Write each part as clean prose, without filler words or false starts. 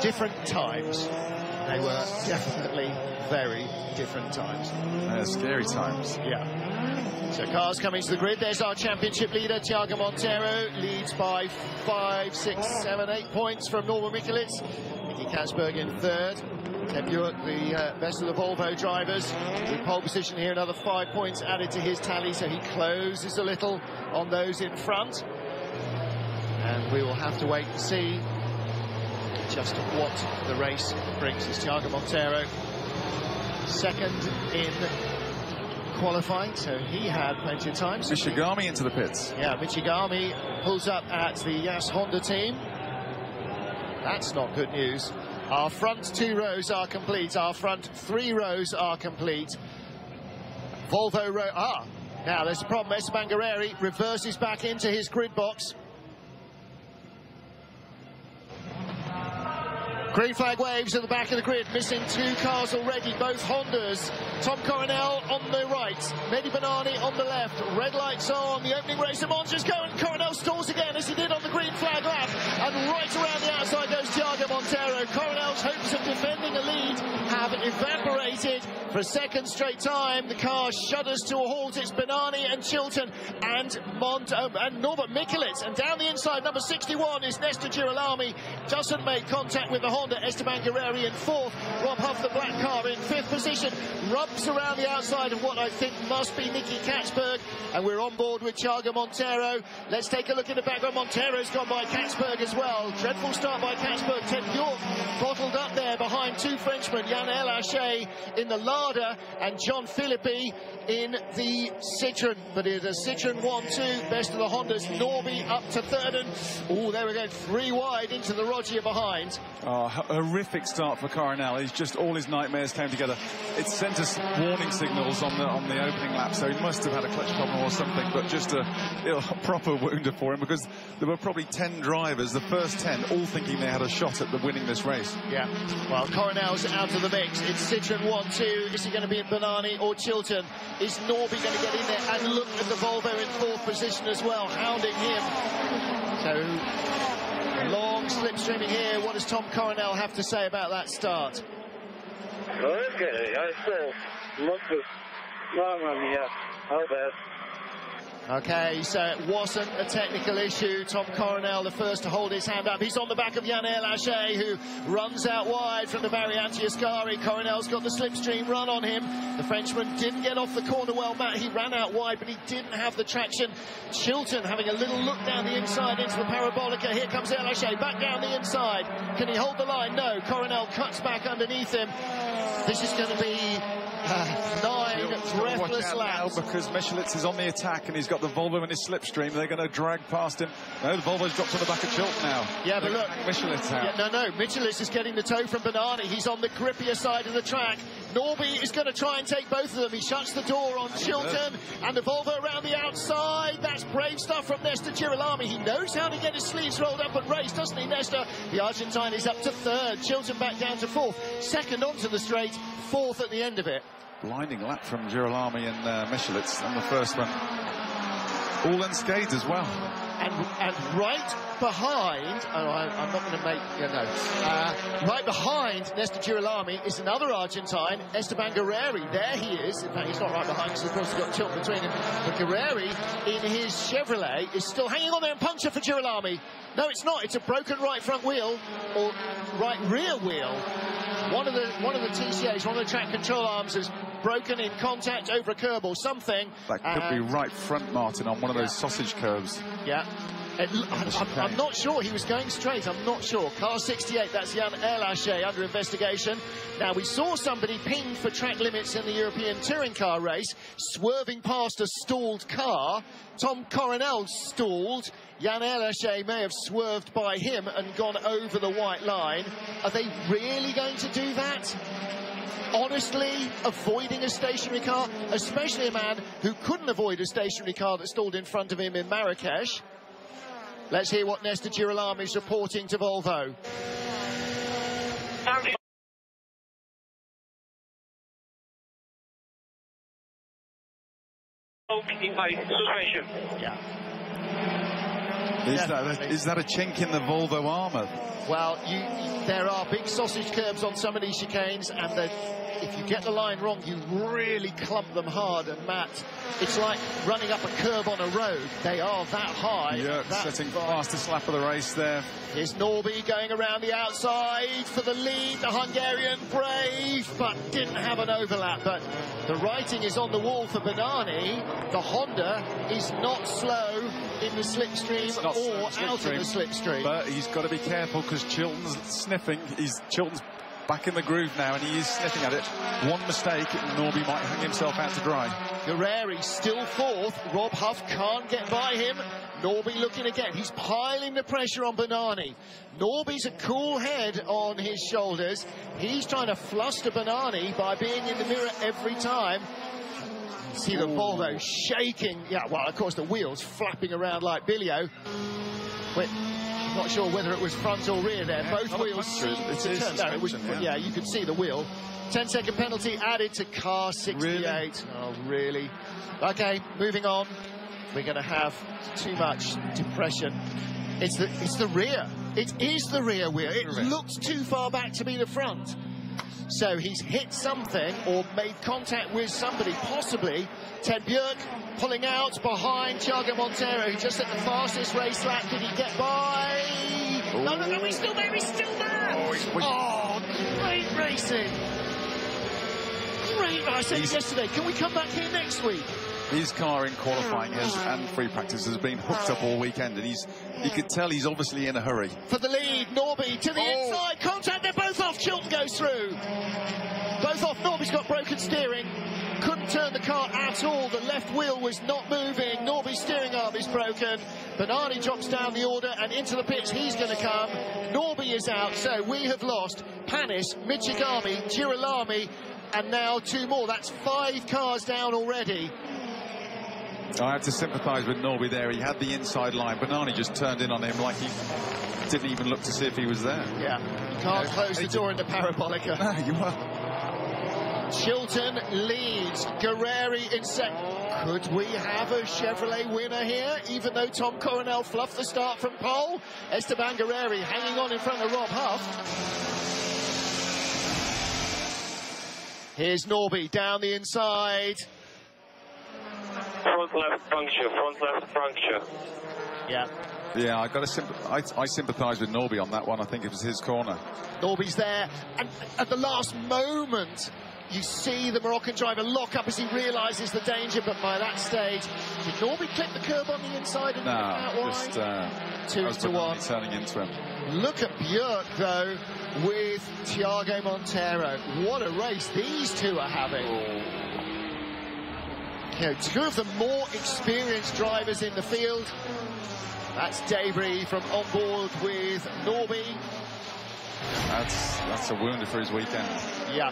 different times. They were definitely very different times. Scary times. Yeah. So cars coming to the grid. There's our championship leader, Thiago Monteiro, leads by 5, 6, 7, 8 points from Norman Michelic. Nicky Katzberg in third. Ted Buick, the best of the Volvo drivers, with pole position here, another 5 points added to his tally, so he closes a little on those in front. And we will have to wait and see just what the race brings. As Thiago Monteiro, second in qualifying, so he had plenty of time. Michigami into the pits. Yeah, Michigami pulls up at the Yas Honda team. That's not good news. Our front 2 rows are complete. Our front 3 rows are complete. Volvo row. Now there's a problem. Esteban Guerreri reverses back into his grid box. Green flag waves at the back of the grid, missing 2 cars already, both Hondas. Tom Coronel on the right, Mehdi Banani on the left. Red lights on, the opening race of Monza's going. Coronel stalls again as he did on the green flag lap. And right around the outside goes Thiago Monteiro. Coronel's hopes of defending a lead have evaporated for a second straight time. The car shudders to a halt. It's Banani and Chilton and Norbert Michelic. And down the inside, number 61 is Nestor Girolami. Doesn't make contact with the Honda. Esteban Guerreri in 4th. Rob Huff, the black car, in 5th position. Rubs around the outside of what I think must be Nicky Katzberg. And we're on board with Thiago Monteiro. Let's take a look at the background. Monteiro's gone by Katzberg as well. Dreadful start by Katzberg. Ted York bottled up there behind 2 Frenchmen, Yann Elhaché in the Lada and John Philippi in the Citroën. But it is a Citroën 1-2, best of the Hondas. Norby up to 3rd, and there we go, 3 wide into the Roggia behind. Horrific start for Coronel. He's just, all his nightmares came together. It sent us warning signals on the opening lap, so he must have had a clutch problem or something, but just a proper wounder for him, because there were probably 10 drivers, the first 10, all thinking they had a shot at winning this race. Yeah, well, Coronel's out of the mix. It's Citroën 1-2. Is he going to be in Banani or Chilton? Is Norby going to get in there? And look at the Volvo in 4th position as well, hounding him. So, long slipstreaming here. What does Tom Coronel have to say about that start? Okay, I saw lots of wrong here. How bad? Okay, so it wasn't a technical issue. Tom Coronel, the first to hold his hand up. He's on the back of Yann Elhaché, who runs out wide from the Variante Ascari. Coronel's got the slipstream run on him. The Frenchman didn't get off the corner well, Matt. He ran out wide, but he didn't have the traction. Chilton having a little look down the inside into the Parabolica. Here comes Elhaché, back down the inside. Can he hold the line? No. Coronel cuts back underneath him. This is going to be 9 breathless laps. Now, because Michelic is on the attack and he's got the Volvo in his slipstream. They're going to drag past him. No, the Volvo's dropped on the back of Chilton now. Yeah, but look, Michelic out. Yeah, no, Michelic is getting the tow from Banani. He's on the grippier side of the track. Norby is going to try and take both of them. He shuts the door on Chilton and the Volvo around the outside. That's brave stuff from Nestor Girolami. He knows how to get his sleeves rolled up and race, doesn't he, Nestor? The Argentine is up to 3rd. Chilton back down to 4th. 2nd onto the straight. 4th at the end of it. Blinding lap from Girolami and Michelic on the first one. All unscathed as well. And right behind, I'm not going to make, right behind Nestor Girolami is another Argentine, Esteban Guerreri. There he is. In fact, he's not right behind because, of course, he's got Chilton between him. But Guerreri, in his Chevrolet, is still hanging on there, and puncture for Girolami. No, it's not. It's a broken right front wheel, or right rear wheel. One of the TCAs, one of the track control arms, has broken in contact over a curb or something. That could be right front, Martin, on one of those sausage curves. Yeah. I'm not sure. He was going straight. I'm not sure. Car 68, that's Yann Elhaché under investigation. Now, we saw somebody pinged for track limits in the European touring car race, swerving past a stalled car. Tom Coronel stalled. Yann Elhaché may have swerved by him and gone over the white line. Are they really going to do that? Honestly, avoiding a stationary car, especially a man who couldn't avoid a stationary car that stalled in front of him in Marrakesh. Let's hear what Nestor Girolami is reporting to Volvo. In my suspension. Yeah. Is that a chink in the Volvo armour? Well, there are big sausage curbs on some of these chicanes, and if you get the line wrong, you really clump them hard. And Matt, it's like running up a curb on a road. They are that high. Yeah, setting fastest lap of the race there. Here's Norby going around the outside for the lead. The Hungarian brave, but didn't have an overlap. But the writing is on the wall for Bernani. The Honda is not slow in the slipstream or out in the slipstream. But he's got to be careful because Chilton's sniffing. Chilton's back in the groove now, and he is sniffing at it. One mistake, and Norby might hang himself out to dry. Guerreri still fourth. Rob Huff can't get by him. Norby looking again. He's piling the pressure on Bernani. Norby's a cool head on his shoulders. He's trying to fluster Bernani by being in the mirror every time. See the Volvo shaking. Yeah, well, of course, the wheels flapping around like Billy-O. I'm not sure whether it was front or rear there. Both wheels seem to turn. No, it was, yeah, you could see the wheel. 10-second penalty added to car 68. Really? Oh, really? Okay, moving on. We're going to have too much depression. It's the rear. It is the rear wheel. It looks too far back to be the front. So he's hit something or made contact with somebody, possibly. Ted Björk pulling out behind Thiago Monteiro, who just at the fastest race lap. Did he get by? Oh. No, he's still there, he's still there! Oh, great racing! Great, I said yesterday, can we come back here next week? His car in qualifying and free practice has been hooked up all weekend, and you could tell he's obviously in a hurry. For the lead, Norby to the inside, contact, they're both off, Chilton goes through. Both off, Norby's got broken steering, couldn't turn the car at all, the left wheel was not moving, Norby's steering arm is broken, Bernani drops down the order and into the pits, he's going to come, Norby is out, so we have lost Panis, Michigami, Girolami, and now two more. That's 5 cars down already. I have to sympathise with Norby there. He had the inside line. Bernani just turned in on him like he didn't even look to see if he was there. Yeah, you can't close the door into Parabolica. No, you are. Chilton leads. Guerreri in second. Could we have a Chevrolet winner here, even though Tom Coronel fluffed the start from pole? Esteban Guerreri hanging on in front of Rob Huff. Here's Norby down the inside. Front left puncture. Yeah, I sympathise with Norby on that one. I think it was his corner. Norby's there, and at the last moment, you see the Moroccan driver lock up as he realises the danger. But by that stage, did Norby clip the curb on the inside and out wide? 2-1, turning into him. Look at Björk though with Thiago Monteiro. What a race these two are having. You know, two of the more experienced drivers in the field. That's Debris from on board with Norby. That's a wounder for his weekend. Yeah.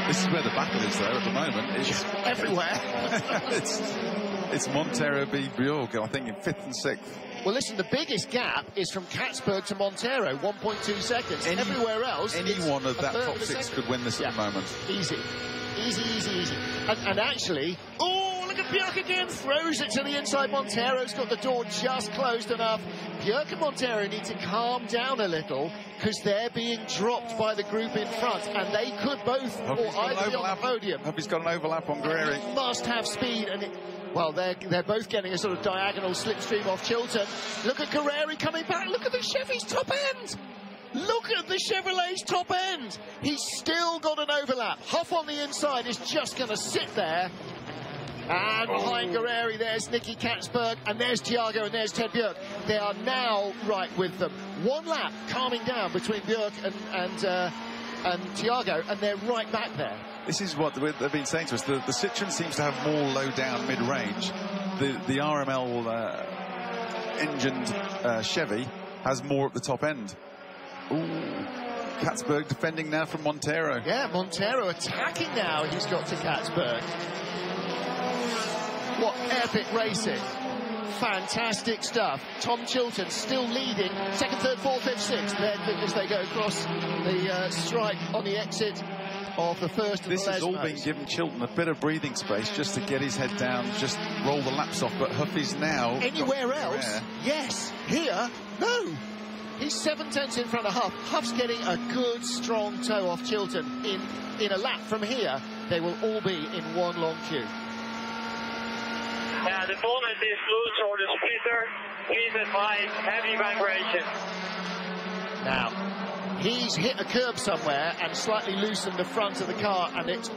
This is where the battle is there at the moment. It's everywhere. it's Monteiro v Björk, I think, in 5th and 6th. Well, listen, the biggest gap is from Katzberg to Monteiro, 1.2 seconds. Everywhere else, any one of that top 6 could win this at the moment. Easy. And actually, look at Björk again, throws it to the inside. Monteiro's got the door just closed enough. Björk and Monteiro need to calm down a little because they're being dropped by the group in front, and they could both or either be on the podium. Hope he's got an overlap on Guerreri. He must have speed, and well, they're both getting a sort of diagonal slipstream off Chilton. Look at Guerreri coming back. Look at the Chevy's top end. Look at the Chevrolet's top end. He's still got an overlap. Huff on the inside is just going to sit there. And behind Guerreri, there's Nicky Katzberg, and there's Thiago, and there's Ted Björk. They are now right with them. 1 lap calming down between Björk and Thiago, and they're right back there. This is what they've been saying to us. The Citroen seems to have more low-down mid-range. The RML engined Chevy has more at the top end. Ooh, Katzberg defending now from Monteiro. Yeah, Monteiro attacking now. He's got to Katzberg. What epic racing. Fantastic stuff. Tom Chilton still leading. 2nd, 3rd, 4th, 5th, 6th. As they go across the stripe on the exit of the first of This the has all been giving Chilton a bit of breathing space just to get his head down, just roll the laps off. But Huffy's now... Anywhere else? Yes. Here? No. He's 7/10 in front of Huff. Huff's getting a good, strong toe off Chilton. In a lap from here, they will all be in one long queue. Yeah, the bonnet is loose or the splitter. Please advise heavy vibration. Now, he's hit a curb somewhere and slightly loosened the front of the car, and it's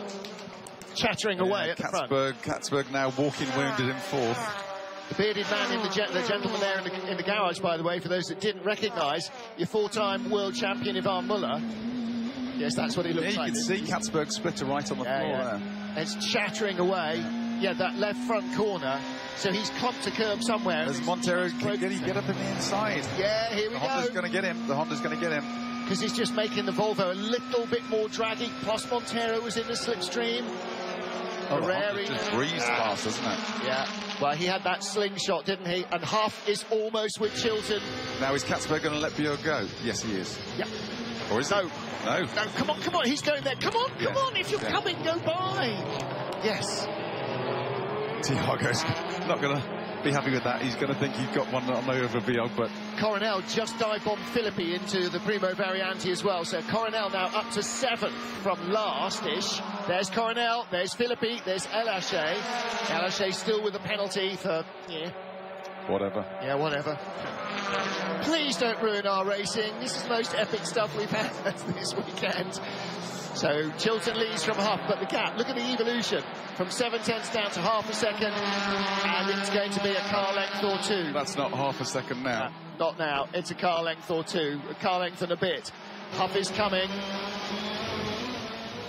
chattering away at the front. Katzberg now walking wounded in fourth. The bearded man, the gentleman there in the garage, by the way, for those that didn't recognise, your four-time world champion Ivan Muller. Yes, that's what he looks like. You can see Katzberg's splitter right on the floor there. It's chattering away. Yeah, that left front corner. So he's clumped a curb somewhere. As Montero can get up in the inside. Yeah, here we go. The Honda's going to get him. The Honda's going to get him. Because he's just making the Volvo a little bit more draggy. Plus Montero was in the slipstream. Ferrari just breezed past, doesn't it? Yeah. Well, he had that slingshot, didn't he? And Huff is almost with Chilton. Now, is Katzberg going to let Björk go? Yes, he is. Yeah. Or is he? No. No, come on, he's going there. Come on, if you're coming, go by. Yes. Tiago's not going to be happy with that. He's going to think he's got one on over Björk, but... Coronel just dive-bombed Filippi into the Primo Variante as well, so Coronel now up to 7th from last-ish. There's Coronel, there's Filippi, there's El Haché. El Haché still with a penalty for... Whatever. Yeah, whatever. Please don't ruin our racing. This is the most epic stuff we've had this weekend. So Chilton leads from Huff, but the gap, look at the evolution. From 7/10 down to half a second, and it's going to be a car length or two. That's not half a second now. Not now. It's a car length or two. A car length and a bit. Huff is coming.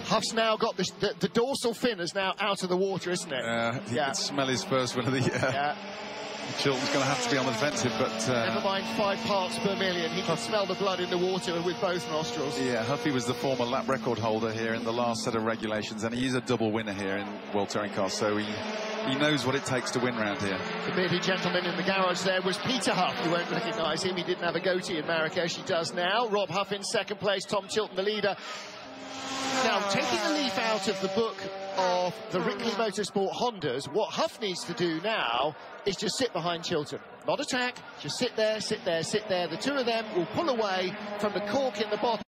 Huff's now got the dorsal fin is now out of the water, isn't it? He can smell his first win of the year. Yeah. Chilton's going to have to be on the defensive, but... Never mind 5 parts per million. He can smell the blood in the water with both nostrils. Yeah, Huffy was the former lap record holder here in the last set of regulations, and he's a double winner here in World Touring Cars, so he knows what it takes to win round here. The bearded gentleman in the garage there was Peter Huff. You won't recognise him. He didn't have a goatee in Marrakesh. He does now. Rob Huff in second place. Tom Chilton, the leader. Now, taking a leaf out of the book of the Rickley Motorsport Hondas, what Huff needs to do now is just sit behind Chilton. Not attack, just sit there, sit there, sit there. The two of them will pull away from the cork in the bottom.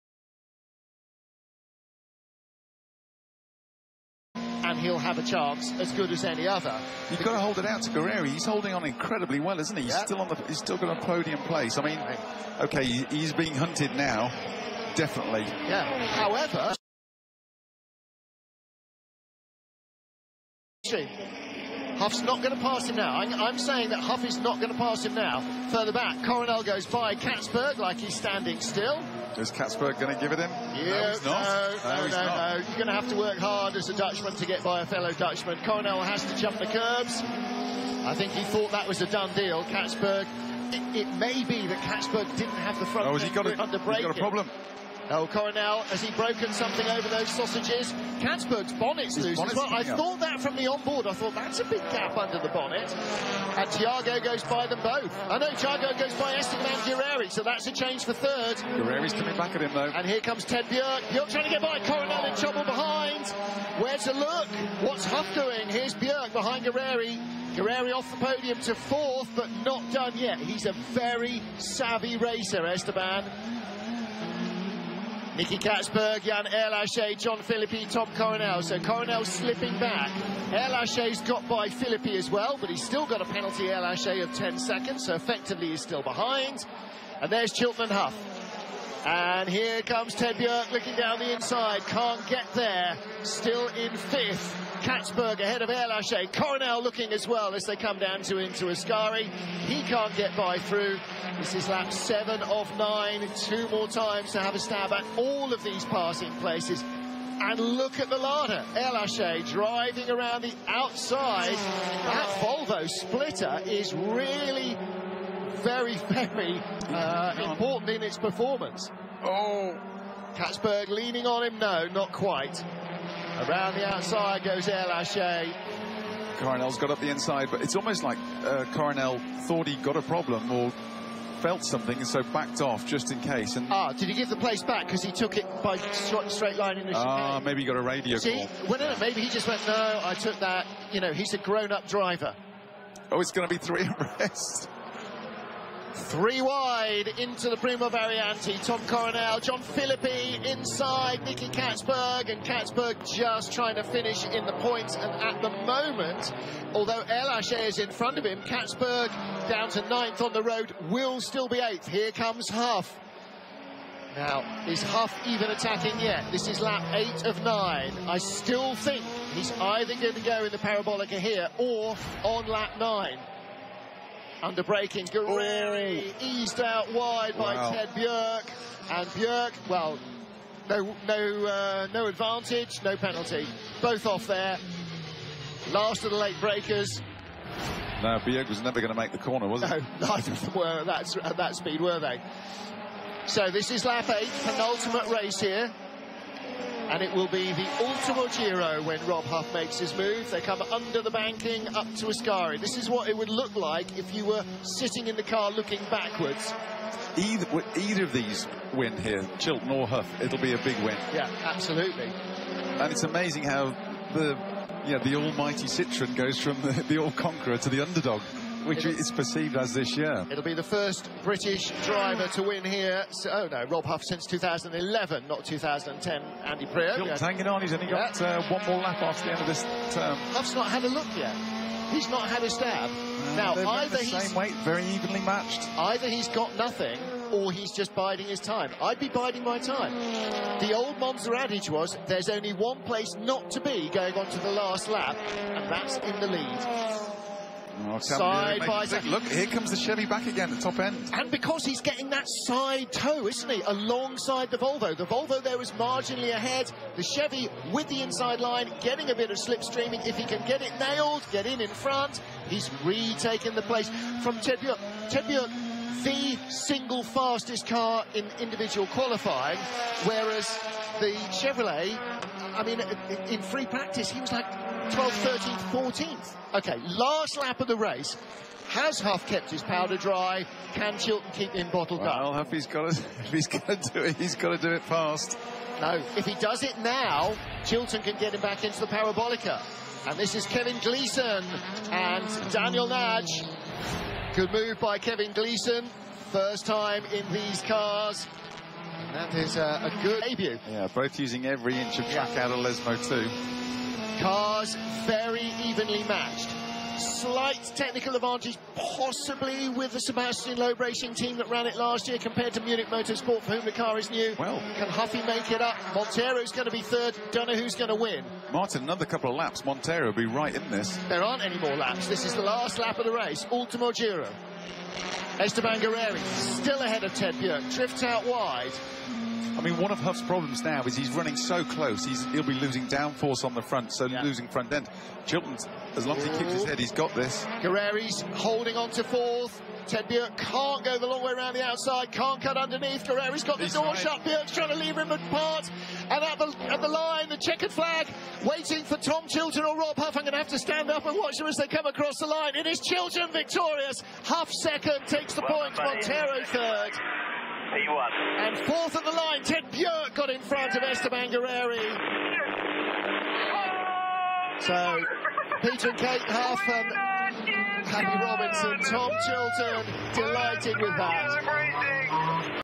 And he'll have a chance as good as any other. You've got to hold it out to Guerreri. He's holding on incredibly well, isn't he? He's he's still got a podium place. I mean, okay, he's being hunted now, definitely. Yeah. However, Huff's not going to pass him now. I'm saying that Huff is not going to pass him now. Further back, Coronel goes by Katzberg like he's standing still. Is Katzberg going to give it him? Yeah, no, he's not. No. You're going to have to work hard as a Dutchman to get by a fellow Dutchman. Coronel has to jump the curbs. I think he thought that was a done deal. Katzberg, it may be that Katzberg didn't have the front has he got under braking. He's got a problem. Oh, Coronel, has he broken something over those sausages? Katzberg's bonnet's loose as well. I thought that from the onboard. I thought that's a big gap under the bonnet. And Thiago goes by them both. I know Thiago goes by Esteban Guerreri, so that's a change for third. Guerreri's coming back at him, though. And here comes Ted Björk. Björk trying to get by. Coronel in trouble behind. Where's the look? What's Huff doing? Here's Björk behind Guerreri. Guerreri off the podium to 4th, but not done yet. He's a very savvy racer, Esteban. Nicky Katzberg, Jan El Haché, John Filippi, Tom Coronel. So Coronel slipping back. El Haché's got by Filippi as well, but he's still got a penalty, El Haché, of 10 seconds, so effectively he's still behind. And there's Chilton and Huff. And here comes Ted Björk looking down the inside. Can't get there. Still in 5th. Katzberg ahead of El Haché. Coronel looking as well as they come down into Ascari. He can't get by through. This is lap 7 of 9. 2 more times to have a stab at all of these passing places. And look at the ladder. El Haché driving around the outside. That Volvo splitter is really very, very important in its performance. Oh. Katzberg leaning on him. No, not quite. Around the outside goes El Haché. Coronel's got up the inside, but it's almost like Coronel thought he got a problem, or felt something and so backed off just in case. And did he give the place back because he took it by straight line in the chicane? Maybe he got a radio call. Well, no, maybe he just went, no, I took that. You know, he's a grown-up driver. Oh, it's going to be 3 abreast. 3 wide into the Primo Varianti. Tom Coronel, John Philippi inside Nicky Katzberg, and Katzberg just trying to finish in the points. And at the moment, although El Ashe is in front of him, Katzberg down to 9th on the road, will still be 8th. Here comes Huff. Now, is Huff even attacking yet? This is lap 8 of 9. I still think he's either going to go in the Parabolica here or on lap 9. Under braking, Guerreri eased out wide by Ted Björk, and Björk, well, no advantage, no penalty, both off there. Last of the late breakers. No, Björk was never going to make the corner, was he? No, neither of them were at that speed, were they? So this is lap 8, penultimate race here. And it will be the Ultimo Giro when Rob Huff makes his move. They come under the banking up to Ascari. This is what it would look like if you were sitting in the car looking backwards. Either of these win here, Chilton or Huff, it'll be a big win. Yeah, absolutely. And it's amazing how the almighty Citroen goes from the all-conqueror to the underdog, which is perceived as this year. It'll be the first British driver to win here. So, Rob Huff since 2011, not 2010. Andy Priaulx. Chilton's hanging on. He's only got 1 more lap after the end of this term. Huff's not had a look yet. He's not had a stab. Now, either he's the same weight, very evenly matched. Either he's got nothing, or he's just biding his time. I'd be biding my time. The old Monza adage was, there's only one place not to be going on to the last lap, and that's in the lead. Side by side. Look, here comes the Chevy back again at top end. And because he's getting that side toe, isn't he, alongside the Volvo. The Volvo there was marginally ahead. The Chevy with the inside line, getting a bit of slipstreaming. If he can get it nailed, get in front, he's retaken the place from Ted Björk. Ted Björk, the single fastest car in individual qualifying, whereas the Chevrolet, I mean, in free practice, he was like 12th, 13th, 14th. Okay, last lap of the race. Has Huff kept his powder dry? Can Chilton keep him bottled up? Well, Huff, if he's going to do it, he's got to do it fast. No, if he does it now, Chilton can get him back into the Parabolica. And this is Kevin Gleeson and Daniel Nagy. Good move by Kevin Gleeson. First time in these cars. That is a good debut. Yeah, both using every inch of track out of Lesmo too. Cars very evenly matched. Slight technical advantage, possibly with the Sebastian Loeb racing team that ran it last year compared to Munich Motorsport, for whom the car is new. Well, can Huffy make it up? Montero's going to be third. Don't know who's going to win. Martin, another couple of laps. Montero will be right in this. There aren't any more laps. This is the last lap of the race. Ultimo Giro. Esteban Guerreri still ahead of Ted Björk. Drifts out wide. I mean, one of Huff's problems now is he's running so close. He'll be losing downforce on the front, so losing front end. Chilton, as long as he keeps his head, he's got this. Guerreri's holding on to fourth. Ted Björk can't go the long way around the outside, can't cut underneath. Guerreri's got the door shut. Björk's trying to leave him apart. And at the line, the checkered flag, waiting for Tom Chilton or Rob Huff. I'm going to have to stand up and watch them as they come across the line. It is Chilton victorious. Huff second, takes the point. Montero third. P1. And fourth at the line, Ted Björk got in front of Esteban Guerreri. So, Peter and Kate Huff and Happy Robinson, Tom Chilton, delighted with that.